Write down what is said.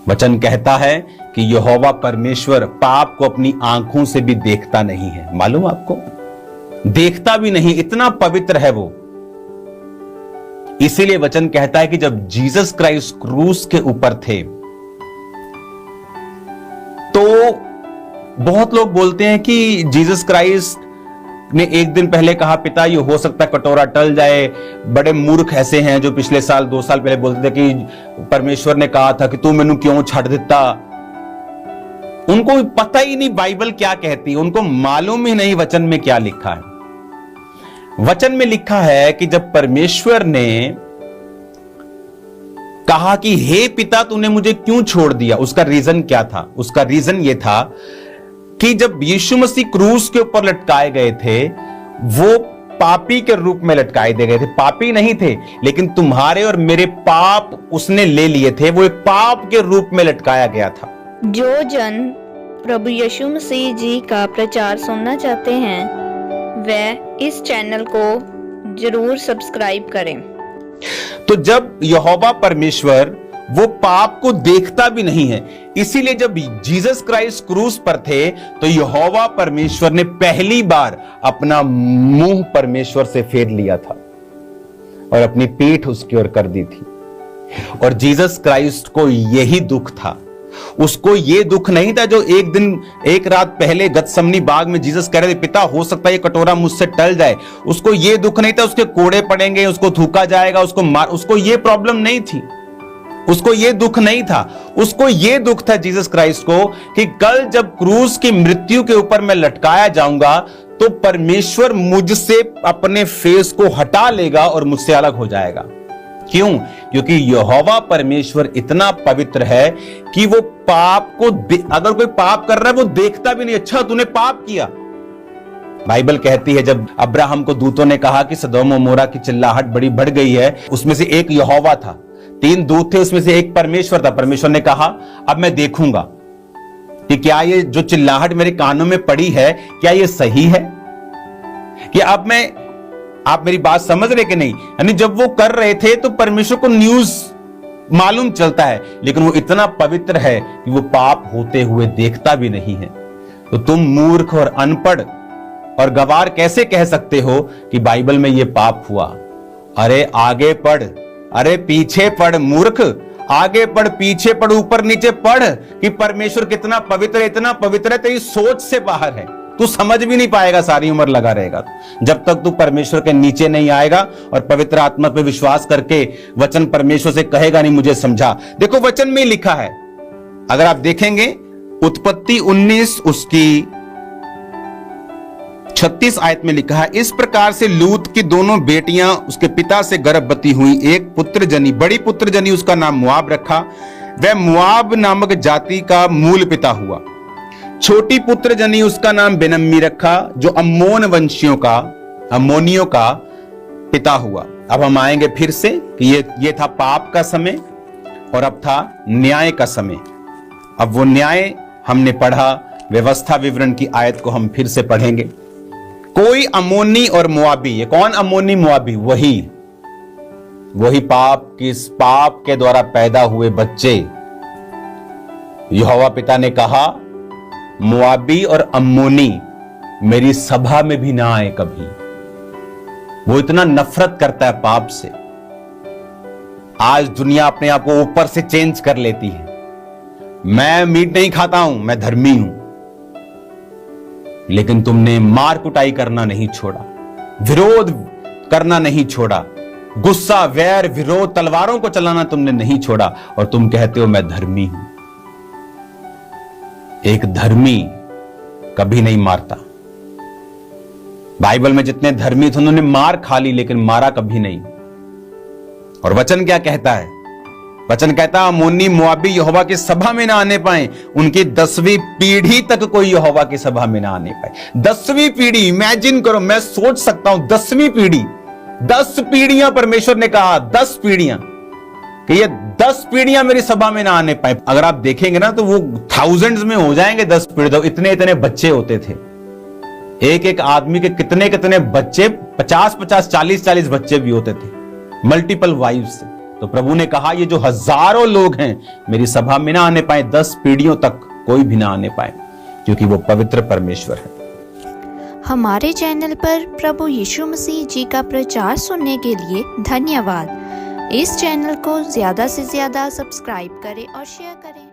वचन कहता है कि यहोवा परमेश्वर पाप को अपनी आंखों से भी देखता नहीं है। मालूम आपको, देखता भी नहीं, इतना पवित्र है वो। इसीलिए वचन कहता है कि जब जीसस क्राइस्ट क्रूस के ऊपर थे तो बहुत लोग बोलते हैं कि जीसस क्राइस्ट ने एक दिन पहले कहा, पिता ये हो सकता है कटोरा टल जाए। बड़े मूर्ख ऐसे हैं जो पिछले साल 2 साल पहले बोलते थे कि परमेश्वर ने कहा था कि तू मैनू क्यों छड़ देता। उनको पता ही नहीं बाइबल क्या कहती है, उनको मालूम ही नहीं वचन में क्या लिखा है। वचन में लिखा है कि जब परमेश्वर ने कहा कि हे पिता तूने मुझे क्यों छोड़ दिया, उसका रीजन क्या था? उसका रीजन यह था कि जब यीशु मसीह क्रूस के ऊपर लटकाए गए थे वो पापी के रूप में लटकाए दे गए थे। पापी नहीं थे, लेकिन तुम्हारे और मेरे पाप उसने ले लिए थे। वो एक पाप के रूप में लटकाया गया था। जो जन प्रभु यीशु मसीह जी का प्रचार सुनना चाहते हैं वह इस चैनल को जरूर सब्सक्राइब करें। तो जब यहोवा परमेश्वर वो पाप को देखता भी नहीं है, इसीलिए जब जीसस क्राइस्ट क्रूस पर थे तो यहोवा परमेश्वर ने पहली बार अपना मुंह परमेश्वर से फेर लिया था और अपनी पीठ उसकी ओर कर दी थी। और जीसस क्राइस्ट को यही दुख था। उसको ये दुख नहीं था जो एक रात पहले गतसमनी बाग में जीसस कह रहे थे, पिता हो सकता है ये कटोरा मुझसे टल जाए। उसको ये दुख नहीं था उसके कोड़े पड़ेंगे, उसको थूका जाएगा, उसको ये प्रॉब्लम नहीं थी। उसको ये दुख नहीं था। उसको ये दुख था जीसस क्राइस्ट को कि कल जब क्रूस की मृत्यु के ऊपर मैं लटकाया जाऊंगा तो परमेश्वर मुझसे अपने फेस को हटा लेगा और मुझसे अलग हो जाएगा। क्यों? क्योंकि यहोवा परमेश्वर इतना पवित्र है कि वो पाप को अगर कोई पाप कर रहा है वो देखता भी नहीं। अच्छा तूने पाप किया। बाइबल कहती है जब अब्राहम को दूतों ने कहा कि सदोम और मोरा की चिल्लाहट बड़ी बढ़ गई है, उसमें से एक यहोवा था, 3 दूत थे, उसमें से एक परमेश्वर था। परमेश्वर ने कहा अब मैं देखूंगा कि क्या ये जो चिल्लाहट मेरे कानों में पड़ी है क्या ये सही है, कि अब मैं, आप मेरी बात समझ रहे कि नहीं? यानी जब वो कर रहे थे तो परमेश्वर को न्यूज मालूम चलता है, लेकिन वो इतना पवित्र है कि वो पाप होते हुए देखता भी नहीं है। तो तुम मूर्ख और अनपढ़ और गवार कैसे कह सकते हो कि बाइबल में ये पाप हुआ? अरे आगे पढ़, अरे पीछे पढ़ मूर्ख, आगे पढ़, पीछे पढ़, ऊपर नीचे पढ़ कि परमेश्वर कितना पवित्र है। इतना पवित्र है तेरी सोच से बाहर है। तू समझ भी नहीं पाएगा, सारी उम्र लगा रहेगा जब तक तू परमेश्वर के नीचे नहीं आएगा और पवित्र आत्मा पे विश्वास करके वचन परमेश्वर से कहेगा नहीं मुझे समझा। देखो वचन में लिखा है, अगर आप देखेंगे उत्पत्ति 19 उसकी 36 आयत में लिखा है, इस प्रकार से लूत की दोनों बेटियां उसके पिता से गर्भवती हुई। एक पुत्र जनी, बड़ी पुत्र जनी, उसका नाम मुआब रखा। वह मुआब नामक जाति का मूल पिता हुआ। छोटी पुत्र जनी उसका नाम बेनम्मी रखा जो अम्मोनियों का पिता हुआ। अब हम आएंगे फिर से कि ये था पाप का समय और अब था न्याय का समय। अब वो न्याय हमने पढ़ा, व्यवस्था विवरण की आयत को हम फिर से पढ़ेंगे। कोई अम्मोनी और मुआबी, ये कौन अम्मोनी मुआबी? वही पाप के द्वारा पैदा हुए बच्चे। यहोवा पिता ने कहा मुआबी और अम्मोनी मेरी सभा में भी ना आए कभी। वो इतना नफरत करता है पाप से। आज दुनिया अपने आप को ऊपर से चेंज कर लेती है। मैं मीट नहीं खाता हूं, मैं धर्मी हूं। लेकिन तुमने मार कुटाई करना नहीं छोड़ा, विरोध करना नहीं छोड़ा, गुस्सा, वैर, विरोध, तलवारों को चलाना तुमने नहीं छोड़ा और तुम कहते हो मैं धर्मी हूं। एक धर्मी कभी नहीं मारता। बाइबल में जितने धर्मी थे उन्होंने मार खा ली लेकिन मारा कभी नहीं। और वचन क्या कहता है? वचन कहता है अम्मोनी मुआबी यहोवा की सभा में ना आने पाए, उनकी 10वीं पीढ़ी तक कोई यहोवा की सभा में ना आने पाए। 10वीं पीढ़ी, इमेजिन करो, मैं सोच सकता हूं 10वीं पीढ़ी, 10 पीढ़ियां परमेश्वर ने कहा, 10 पीढ़ियां कि ये 10 पीढ़ियां मेरी सभा में ना आने पाए। अगर आप देखेंगे ना तो वो थाउजेंड्स में हो जाएंगे 10 पीढ़ी। तो इतने बच्चे होते थे। एक आदमी के कितने बच्चे, 50-50, 40-40 बच्चे भी होते थे, मल्टीपल वाइफ्स। तो प्रभु ने कहा ये जो हजारों लोग हैं मेरी सभा में ना आने पाए, 10 पीढ़ियों तक कोई भी ना आने पाए, क्योंकि वो पवित्र परमेश्वर है। हमारे चैनल पर प्रभु यीशु मसीह जी का प्रचार सुनने के लिए धन्यवाद। इस चैनल को ज्यादा से ज्यादा सब्सक्राइब करें और शेयर करें।